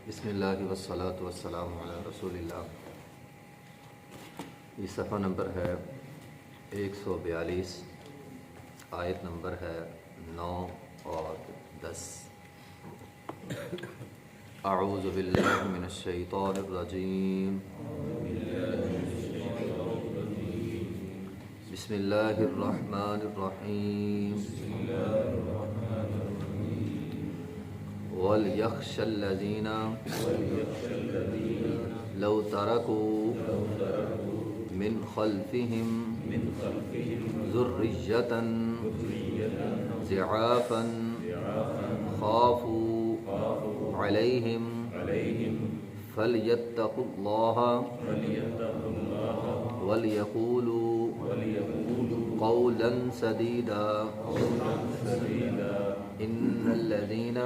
بسم اللہ والصلاۃ والسلام علی رسول اللہ۔ یہ صفحہ نمبر ہے 142، آیت نمبر ہے 9 اور 10۔ اعوذ باللہ من الشیطان الرجیم، بسم اللہ الرحمن الرحیم۔ وَلْيَخْشَ الَّذِينَ لَوْ تَرَكُوا مِنْ خَلْفِهِمْ ذُرِّيَّةً ضِعَافًا خَافُوا عَلَيْهِمْ فَلْيَتَّقُوا اللَّهَ وَلْيَقُولُوا قَوْلًا سَدِيدًا۔ إِنَّ الَّذِينَ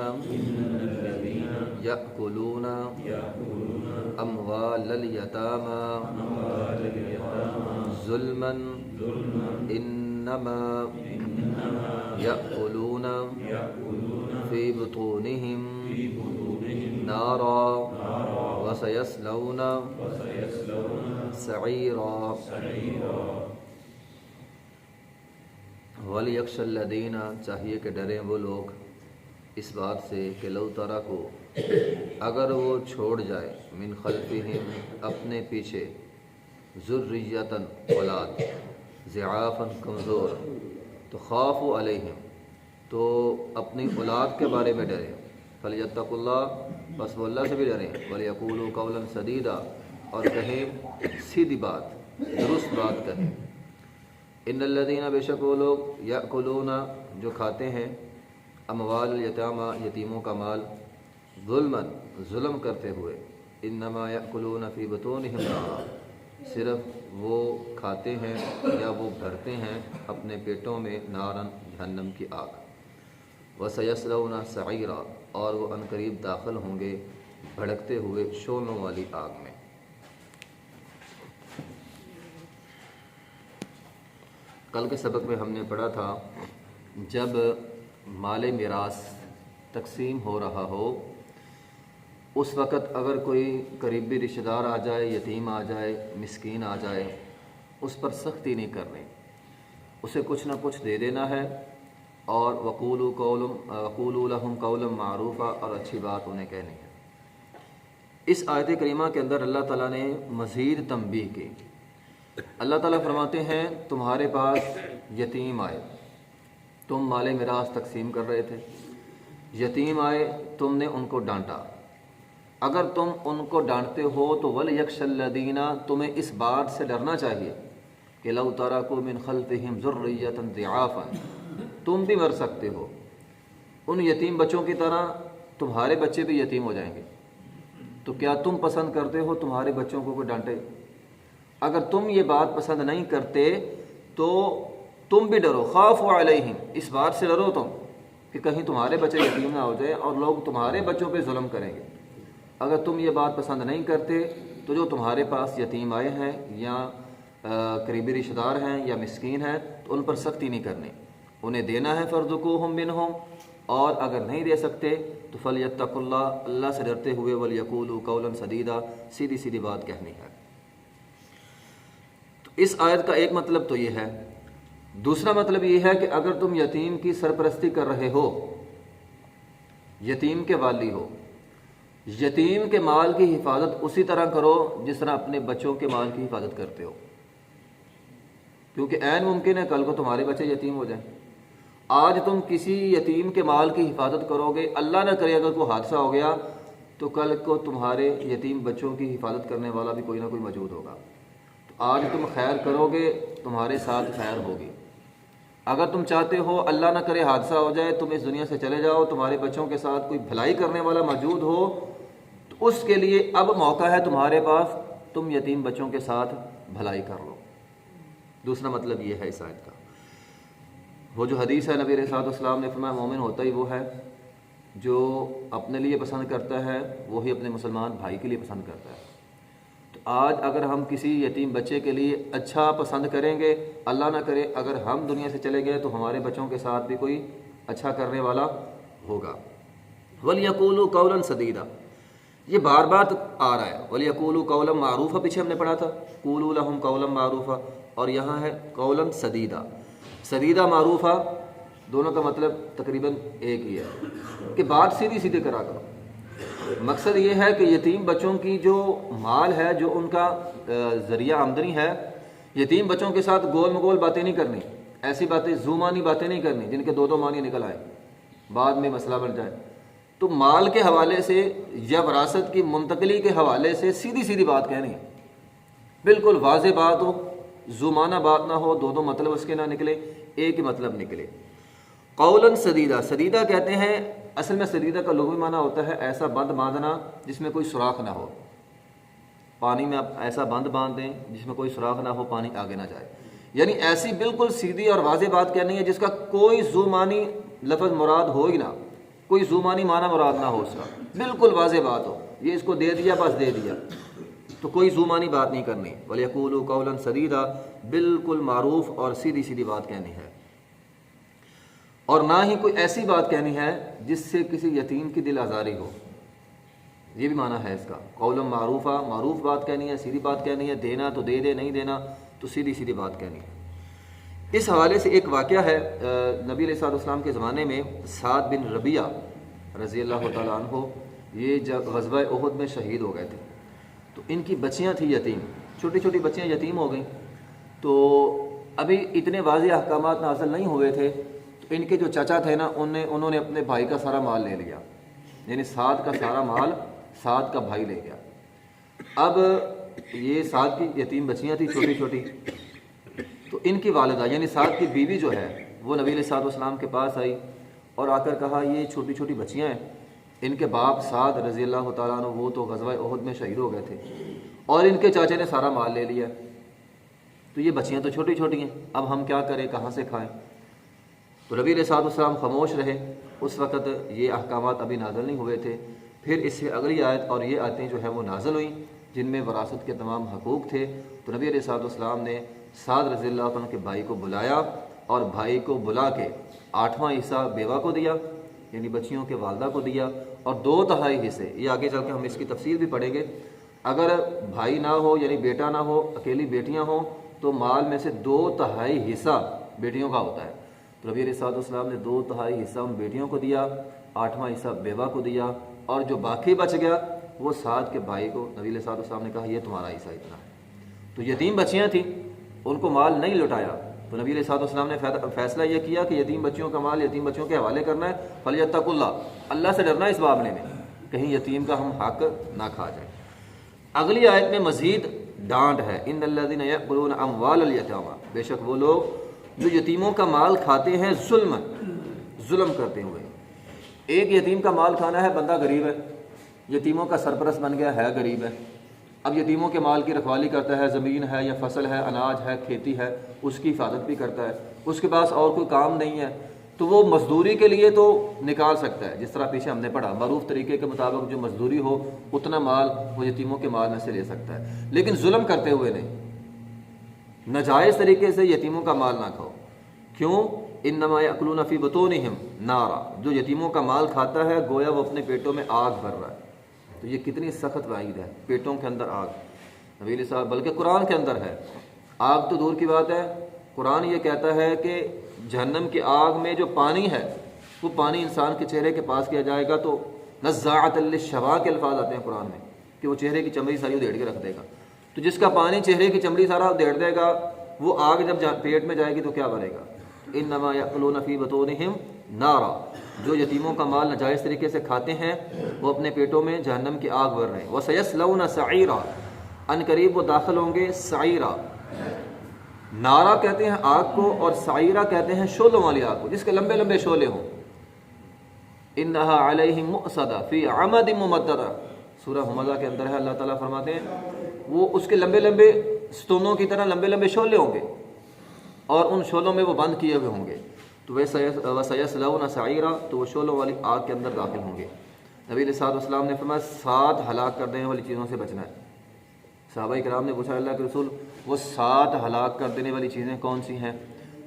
يَأْكُلُونَ أَمْوَالَ الْيَتَامَى ظُلْمًا إِنَّمَا يَأْكُلُونَ فِي بُطُونِهِمْ نَارًا وَسَيَصْلَوْنَ سَعِيرًا۔ وَلْيَخْشَ الَّذِينَ، چاہیے کہ ڈریں وہ لوگ اس بات سے کہ لو ترکو، اگر وہ چھوڑ جائے من خلفہم، اپنے پیچھے، ذریۃً، اولاد، ضعافاً، کمزور، تو خافوا علیہم، تو اپنی اولاد کے بارے میں ڈریں، فلیتقوا اللہ، بس وہ اللہ سے بھی ڈریں، ولیقولوا قولا سدیدا، اور کہیں سیدھی بات، درست بات کہیں۔ ان الذین، بے شک وہ لوگ، یأکلون، جو کھاتے ہیں، اموال الیتامی، یتیموں کا مال، ظلمًا، ظلم کرتے ہوئے، انما یأکلون فی بطونہم نارا، صرف وہ کھاتے ہیں یا وہ بھرتے ہیں اپنے پیٹوں میں نارن، جہنم کی آگ، وسیصلون سعیرا، اور وہ عنقریب داخل ہوں گے بھڑکتے ہوئے شعلوں والی آگ میں۔ کل کے سبق میں ہم نے پڑھا تھا، جب مال میراث تقسیم ہو رہا ہو، اس وقت اگر کوئی قریبی رشتہ دار آ جائے، یتیم آ جائے، مسکین آ جائے، اس پر سختی نہیں کرنی، اسے کچھ نہ کچھ دے دینا ہے، اور وقولوا لهم قولا معروفا، اور اچھی بات انہیں کہنی ہے۔ اس آیت کریمہ کے اندر اللہ تعالیٰ نے مزید تنبیہ کی۔ اللہ تعالیٰ فرماتے ہیں تمہارے پاس یتیم آئے، تم مال میراث تقسیم کر رہے تھے، یتیم آئے، تم نے ان کو ڈانٹا، اگر تم ان کو ڈانٹتے ہو تو وَلْيَخْشَ الَّذِينَ، تمہیں اس بات سے ڈرنا چاہیے کہ لَوْ تَرَكُوا مِنْ خَلْفِهِمْ ذُرِّيَّةً ضِعَافًا، تم بھی مر سکتے ہو، ان یتیم بچوں کی طرح تمہارے بچے بھی یتیم ہو جائیں گے، تو کیا تم پسند کرتے ہو تمہارے بچوں کو کوئی ڈانٹے؟ اگر تم یہ بات پسند نہیں کرتے تو تم بھی ڈرو، خافوا علیہم، اس بات سے ڈرو تم کہ کہیں تمہارے بچے یتیم نہ ہو جائے اور لوگ تمہارے بچوں پہ ظلم کریں گے۔ اگر تم یہ بات پسند نہیں کرتے تو جو تمہارے پاس یتیم آئے ہیں یا قریبی رشتہ دار ہیں یا مسکین ہیں، تو ان پر سختی نہیں کرنی، انہیں دینا ہے فَارْزُقُوهُم مِّنْهُم، اور اگر نہیں دے سکتے تو فَلْيَتَّقُوا اللَّهَ، اللہ سے ڈرتے ہوئے، وَلْيَقُولُوا قَوْلًا سَدِيدًا، سیدھی سیدھی بات کہنی ہے۔ تو اس آیت کا ایک مطلب تو یہ ہے۔ دوسرا مطلب یہ ہے کہ اگر تم یتیم کی سرپرستی کر رہے ہو، یتیم کے والی ہو، یتیم کے مال کی حفاظت اسی طرح کرو جس طرح اپنے بچوں کے مال کی حفاظت کرتے ہو، کیونکہ عین ممکن ہے کل کو تمہارے بچے یتیم ہو جائیں۔ آج تم کسی یتیم کے مال کی حفاظت کرو گے، اللہ نہ کرے اگر کوئی حادثہ ہو گیا تو کل کو تمہارے یتیم بچوں کی حفاظت کرنے والا بھی کوئی نہ کوئی موجود ہوگا۔ تو آج تم خیر کرو گے، تمہارے ساتھ خیر ہوگی۔ اگر تم چاہتے ہو اللہ نہ کرے حادثہ ہو جائے، تم اس دنیا سے چلے جاؤ، تمہارے بچوں کے ساتھ کوئی بھلائی کرنے والا موجود ہو، تو اس کے لیے اب موقع ہے تمہارے پاس، تم یتیم بچوں کے ساتھ بھلائی کر لو۔ دوسرا مطلب یہ ہے اس آیت کا۔ وہ جو حدیث ہے، نبی علیہ الصلوۃ والسلام نے فرمایا مومن ہوتا ہی وہ ہے جو اپنے لیے پسند کرتا ہے وہی اپنے مسلمان بھائی کے لیے پسند کرتا ہے۔ تو آج اگر ہم کسی یتیم بچے کے لیے اچھا پسند کریں گے، اللہ نہ کرے اگر ہم دنیا سے چلے گئے تو ہمارے بچوں کے ساتھ بھی کوئی اچھا کرنے والا ہوگا۔ وَلْيَقُولُوا قَوْلًا سَدِيدًا، یہ بار بار آ رہا ہے. وَلْيَقُولُوا قَوْلًا مَعْرُوفًا پیچھے ہم نے پڑھا تھا, قُولُوا لَهُمْ قَوْلًا مَعْرُوفًا, اور یہاں ہے قولاً سدیدہ. سدیدہ معروفہ دونوں کا مطلب تقریباً ایک ہی ہے کہ بات سیدھی سیدھی کرا کرو. مقصد یہ ہے کہ یتیم بچوں کی جو مال ہے, جو ان کا ذریعہ آمدنی ہے, یتیم بچوں کے ساتھ گول مگول باتیں نہیں کرنی, ایسی باتیں زومانی باتیں نہیں کرنی جن کے دو معنی نکل آئے بعد میں مسئلہ بن جائے. تو مال کے حوالے سے یا وراثت کی منتقلی کے حوالے سے سیدھی سیدھی بات کہنی ہے, بالکل واضح بات ہو, زمانہ بات نہ ہو, دو مطلب اس کے نہ نکلے, ایک ہی مطلب نکلے. قولاً سدیدہ, سدیدہ کہتے ہیں اصل میں سدیدہ کا لغوی معنی ہوتا ہے ایسا بند باندھنا جس میں کوئی سوراخ نہ ہو. پانی میں آپ ایسا بند باندھ دیں جس میں کوئی سوراخ نہ ہو, پانی آگے نہ جائے. یعنی ایسی بالکل سیدھی اور واضح بات کہنی ہے جس کا کوئی زمانی لفظ مراد ہو ہی نہ, کوئی زمانی معنی مراد نہ ہو, اس کا بالکل واضح بات ہو, یہ اس کو دے دیا بس دے دیا, تو کوئی زمانی بات نہیں کرنی. وَلْيَقُولُوا قَوْلًا سَدِيدًا, بالکل معروف اور سیدھی سیدھی بات کہنی ہے. اور نہ ہی کوئی ایسی بات کہنی ہے جس سے کسی یتیم کی دل آزاری ہو, یہ بھی معنی ہے اس کا. قولاً معروفہ, معروف بات کہنی ہے, سیدھی بات کہنی ہے, دینا تو دے دے, نہیں دینا تو سیدھی سیدھی بات کہنی ہے. اس حوالے سے ایک واقعہ ہے, نبی علیہ السلام کے زمانے میں سعد بن ربیعہ رضی اللہ تعالیٰ عنہ, یہ جب غزوہ احد میں شہید ہو گئے تھے, تو ان کی بچیاں تھیں یتیم, چھوٹی چھوٹی بچیاں یتیم ہو گئیں. تو ابھی اتنے واضح احکامات نازل نہیں ہوئے تھے, تو ان کے جو چچا تھے نا, انہوں نے اپنے بھائی کا سارا مال لے لیا, یعنی سعد کا سارا مال سعد کا بھائی لے گیا. اب یہ سعد کی یتیم بچیاں تھیں چھوٹی چھوٹی, تو ان کی والدہ یعنی سعد کی بیوی جو ہے وہ نبی علیہ السلام کے پاس آئی اور آ کر کہا یہ چھوٹی چھوٹی بچیاں ہیں, ان کے باپ سعد رضی اللہ تعالیٰ عنہ وہ تو غزوہ احد میں شہید ہو گئے تھے, اور ان کے چاچے نے سارا مال لے لیا, تو یہ بچیاں تو چھوٹی چھوٹی ہیں, اب ہم کیا کریں, کہاں سے کھائیں. تو نبی علیہ السلام خاموش رہے. اس وقت یہ احکامات ابھی نازل نہیں ہوئے تھے. پھر اس سے اگلی آیت اور یہ آیتیں جو ہیں وہ نازل ہوئیں جن میں وراثت کے تمام حقوق تھے. تو نبی علیہ السلام نے سعد رضی اللہ عنہ کے بھائی کو بلایا, اور بھائی کو بلا کے 8واں حصہ بیوہ کو دیا, یعنی بچیوں کے والدہ کو دیا, اور 2/3 حصے, یہ آگے چل کے ہم اس کی تفصیل بھی پڑھیں گے, اگر بھائی نہ ہو یعنی بیٹا نہ ہو, اکیلی بیٹیاں ہوں, تو مال میں سے 2/3 حصہ بیٹیوں کا ہوتا ہے. تو نبی علیہ السلام نے 2/3 حصہ ان بیٹیوں کو دیا, 8واں حصہ بیوہ کو دیا, اور جو باقی بچ گیا وہ سعد کے بھائی کو نبی علیہ السلام نے کہا یہ تمہارا حصہ اتنا ہے. تو یتیم بچیاں تھیں, ان کو مال نہیں لٹایا, تو نبی علیہ السلام نے فیصلہ یہ کیا کہ یتیم بچیوں کا مال یتیم بچیوں کے حوالے کرنا ہے. فَلْيَتَّقُوا اللَّهَ, اللہ سے ڈرنا اس معاملے میں, کہیں یتیم کا ہم حق نہ کھا جائیں. اگلی آیت میں مزید ڈانٹ ہے, ان الذین یأکلون اموال الیتامی, بے شک وہ لوگ جو یتیموں کا مال کھاتے ہیں ظلم کرتے ہوئے. ایک یتیم کا مال کھانا ہے, بندہ غریب ہے, یتیموں کا سرپرست بن گیا ہے, غریب ہے, اب یتیموں کے مال کی رکھوالی کرتا ہے, زمین ہے یا فصل ہے, اناج ہے, کھیتی ہے, اس کی حفاظت بھی کرتا ہے, اس کے پاس اور کوئی کام نہیں ہے, تو وہ مزدوری کے لیے تو نکال سکتا ہے, جس طرح پیچھے ہم نے پڑھا معروف طریقے کے مطابق جو مزدوری ہو اتنا مال وہ یتیموں کے مال میں سے لے سکتا ہے, لیکن ظلم کرتے ہوئے نہیں, ناجائز طریقے سے یتیموں کا مال نہ کھاؤ. کیوں؟ انما یاکلون فی بطونہم نارا, جو یتیموں کا مال کھاتا ہے گویا وہ اپنے پیٹوں میں آگ بھر رہا ہے. تو یہ کتنی سخت وعید ہے, پیٹوں کے اندر آگ. نبی علیہ السلام بلکہ قرآن کے اندر ہے, آگ تو دور کی بات ہے, قرآن یہ کہتا ہے کہ جہنم کی آگ میں جو پانی ہے وہ پانی انسان کے چہرے کے پاس کیا جائے گا تو نزاعۃ للشوا کے الفاظ آتے ہیں قرآن میں کہ وہ چہرے کی چمڑی ساری ادھیڑ کے رکھ دے گا. تو جس کا پانی چہرے کی چمڑی سارا ادھیڑ دے گا وہ آگ جب پیٹ میں جائے گی تو کیا بنے گا. انما یاکلون فی بطونہم نارا, جو یتیموں کا مال ناجائز طریقے سے کھاتے ہیں وہ اپنے پیٹوں میں جہنم کی آگ بھر رہے ہیں. وسیصلون سعیرا, ان قریب وہ داخل ہوں گے سعیرا. نارا کہتے ہیں آگ کو, اور سعیرا کہتے ہیں شعلوں والی آگ کو جس کے لمبے لمبے شعلے ہوں. انہا علیہم مؤصدہ فی عمد ممددہ, سورہ حمزہ کے اندر ہے, اللہ تعالیٰ فرماتے ہیں وہ اس کے لمبے لمبے ستونوں کی طرح لمبے لمبے شعلے ہوں گے, اور ان شعلوں میں وہ بند کیے ہوئے ہوں گے. تو وَسَيَصْلَوْنَ سَعِيرًا, تو وہ شعلوں والی آگ کے اندر داخل ہوں گے. نبی علیہ السلام نے فرمایا 7 ہلاک کر دینے والی چیزوں سے بچنا ہے. صحابہ کرام نے پوچھا اللہ کے رسول وہ 7 ہلاک کر دینے والی چیزیں کون سی ہیں؟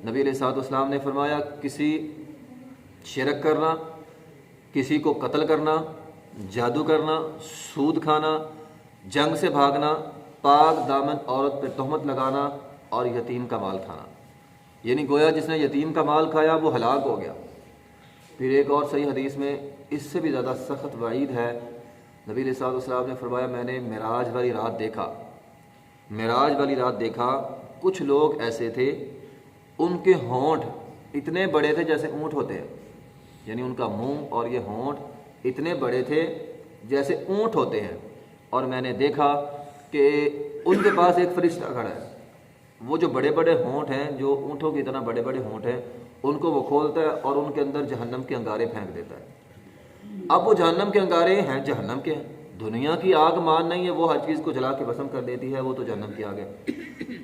نبی علیہ السلام نے فرمایا کسی شرک کرنا, کسی کو قتل کرنا, جادو کرنا، سود کھانا، جنگ سے بھاگنا، پاک دامن عورت پہ تہمت لگانا اور یتیم کا مال کھانا۔ یعنی گویا جس نے یتیم کا مال کھایا وہ ہلاک ہو گیا۔ پھر ایک اور صحیح حدیث میں اس سے بھی زیادہ سخت وعید ہے۔ نبی علیہ الصلوۃ والسلام نے فرمایا میں نے معراج والی رات دیکھا، کچھ لوگ ایسے تھے ان کے ہونٹ اتنے بڑے تھے جیسے اونٹ ہوتے ہیں، یعنی ان کا منہ اور یہ ہونٹ اتنے بڑے تھے جیسے اونٹ ہوتے ہیں، اور میں نے دیکھا کہ ان کے پاس ایک فرشتہ کھڑا ہے، وہ جو بڑے بڑے ہونٹ ہیں، جو اونٹوں کی طرح بڑے بڑے ہونٹ ہیں، ان کو وہ کھولتا ہے اور ان کے اندر جہنم کے انگارے پھینک دیتا ہے۔ اب وہ جہنم کے انگارے ہیں جہنم کے ہیں، دنیا کی آگ مان نہیں ہے، وہ ہر چیز کو جلا کے بھسم کر دیتی ہے، وہ تو جہنم کی آگ ہے۔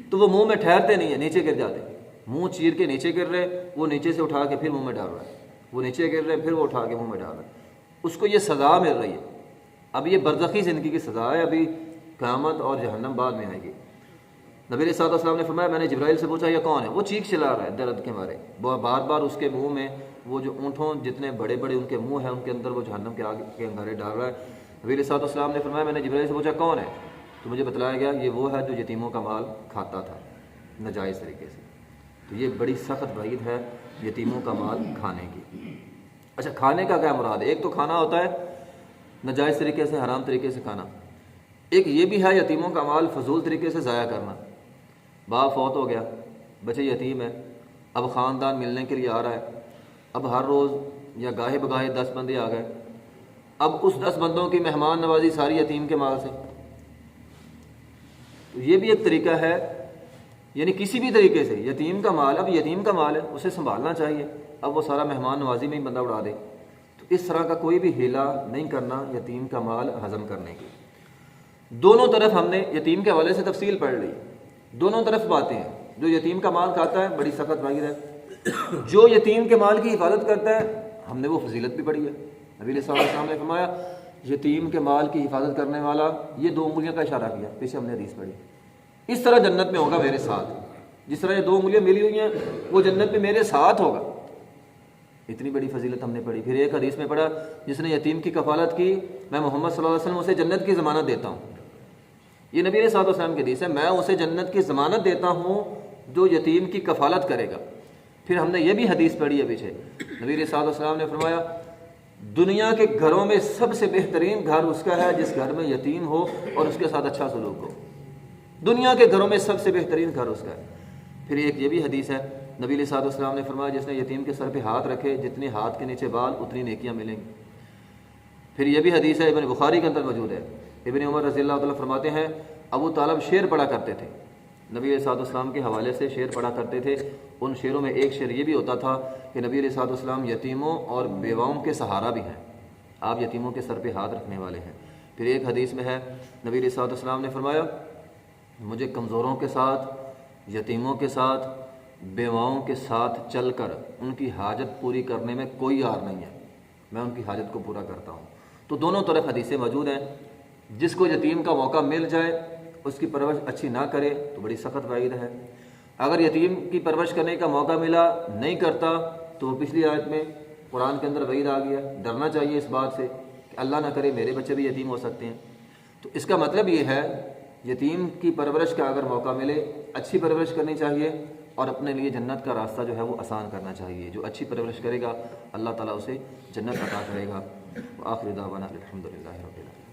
تو وہ منہ میں ٹھہرتے نہیں ہیں، نیچے گر جاتے، منہ چیر کے نیچے گر رہے، وہ نیچے سے اٹھا کے پھر منہ میں ڈال رہا ہے، وہ نیچے گر رہے پھر وہ اٹھا کے منہ میں ڈال رہا ہے۔ اس کو یہ سزا مل رہی ہے۔ اب یہ برزخی زندگی کی سزا ہے، ابھی قیامت اور جہنم بعد میں آئے گی۔ نبی علیہ الصلوۃ والسلام نے فرمایا میں نے جبرائیل سے پوچھا یہ کون ہے؟ وہ چیخ چلا رہا ہے درد کے مارے، بار بار اس کے منہ میں وہ جو اونٹوں جتنے بڑے بڑے ان کے منہ ہیں ان کے اندر وہ جہنم کے آگ کے انگارے ڈال رہا ہے۔ نبی علیہ الصلوۃ والسلام نے فرمایا میں نے جبرائیل سے پوچھا کون ہے؟ تو مجھے بتلایا گیا یہ وہ ہے جو یتیموں کا مال کھاتا تھا ناجائز طریقے سے۔ تو یہ بڑی سخت وعید ہے یتیموں کا مال کھانے کی۔ اچھا، کھانے کا کیا مراد ہے؟ ایک تو کھانا ہوتا ہے ناجائز طریقے سے، حرام طریقے سے کھانا، ایک یہ بھی ہے یتیموں کا مال فضول طریقے سے ضائع کرنا۔ باپ فوت ہو گیا، بچے یتیم ہے، اب خاندان ملنے کے لیے آ رہا ہے، اب ہر روز یا گاہے بگاہے 10 بندے آ گئے، اب اس 10 بندوں کی مہمان نوازی ساری یتیم کے مال سے۔ تو یہ بھی ایک طریقہ ہے، یعنی کسی بھی طریقے سے یتیم کا مال، اب یتیم کا مال ہے اسے سنبھالنا چاہیے، اب وہ سارا مہمان نوازی میں ہی بندہ اڑا دے۔ تو اس طرح کا کوئی بھی ہیلا نہیں کرنا یتیم کا مال ہضم کرنے کی۔ دونوں طرف ہم نے یتیم کے حوالے سے تفصیل پڑھ لی، دونوں طرف باتیں ہیں۔ جو یتیم کا مال کھاتا ہے بڑی سخت وعید ہے، جو یتیم کے مال کی حفاظت کرتا ہے ہم نے وہ فضیلت بھی پڑھی ہے۔ نبی علیہ السلام نے فرمایا یتیم کے مال کی حفاظت کرنے والا، یہ 2 انگلیاں کا اشارہ کیا، پیچھے ہم نے حدیث پڑھی، اس طرح جنت میں ہوگا میرے ساتھ، جس طرح یہ 2 انگلیاں ملی ہوئی ہیں وہ جنت میں میرے ساتھ ہوگا۔ اتنی بڑی فضیلت ہم نے پڑھی۔ پھر ایک حدیث میں پڑھا جس نے یتیم کی کفالت کی میں محمد صلی اللہ علیہ وسلم اسے جنت کی ضمانت دیتا ہوں۔ یہ نبی علیہ الصلوۃ والسلام کی حدیث ہے، میں اسے جنت کی ضمانت دیتا ہوں جو یتیم کی کفالت کرے گا۔ پھر ہم نے یہ بھی حدیث پڑھی ہے پیچھے، نبی علیہ الصلوۃ والسلام نے فرمایا دنیا کے گھروں میں سب سے بہترین گھر اس کا ہے جس گھر میں یتیم ہو اور اس کے ساتھ اچھا سلوک ہو۔ دنیا کے گھروں میں سب سے بہترین گھر اس کا ہے۔ پھر ایک یہ بھی حدیث ہے، نبی علیہ الصلوۃ والسلام نے فرمایا جس نے یتیم کے سر پہ ہاتھ رکھے جتنے ہاتھ کے نیچے بال اتنی نیکیاں ملیں گی۔ پھر یہ بھی حدیث ہے ابن بخاری کے اندر موجود ہے، ابن عمر رضی اللہ تعالیٰ فرماتے ہیں ابو طالب شعر پڑھا کرتے تھے، نبی علیہ الصلوۃ والسلام کے حوالے سے شعر پڑھا کرتے تھے۔ ان شعروں میں ایک شعر یہ بھی ہوتا تھا کہ نبی علیہ الصلوۃ والسلام یتیموں اور بیواؤں کے سہارا بھی ہیں، آپ یتیموں کے سر پہ ہاتھ رکھنے والے ہیں۔ پھر ایک حدیث میں ہے نبی علیہ الصلوۃ والسلام نے فرمایا مجھے کمزوروں کے ساتھ، یتیموں کے ساتھ، بیواؤں کے ساتھ چل کر ان کی حاجت پوری کرنے میں کوئی عار نہیں ہے، میں ان کی حاجت کو پورا کرتا ہوں۔ تو دونوں طرف حدیثیں موجود ہیں۔ جس کو یتیم کا موقع مل جائے اس کی پرورش اچھی نہ کرے تو بڑی سخت وعید ہے۔ اگر یتیم کی پرورش کرنے کا موقع ملا نہیں کرتا تو پچھلی آیت میں قرآن کے اندر وعید آ گیا، ڈرنا چاہیے اس بات سے کہ اللہ نہ کرے میرے بچے بھی یتیم ہو سکتے ہیں۔ تو اس کا مطلب یہ ہے یتیم کی پرورش کا اگر موقع ملے اچھی پرورش کرنی چاہیے اور اپنے لیے جنت کا راستہ جو ہے وہ آسان کرنا چاہیے۔ جو اچھی پرورش کرے گا اللہ تعالیٰ اسے جنت عطا کرے گا۔ وآخر دعوانا الحمدللہ رب العالمین۔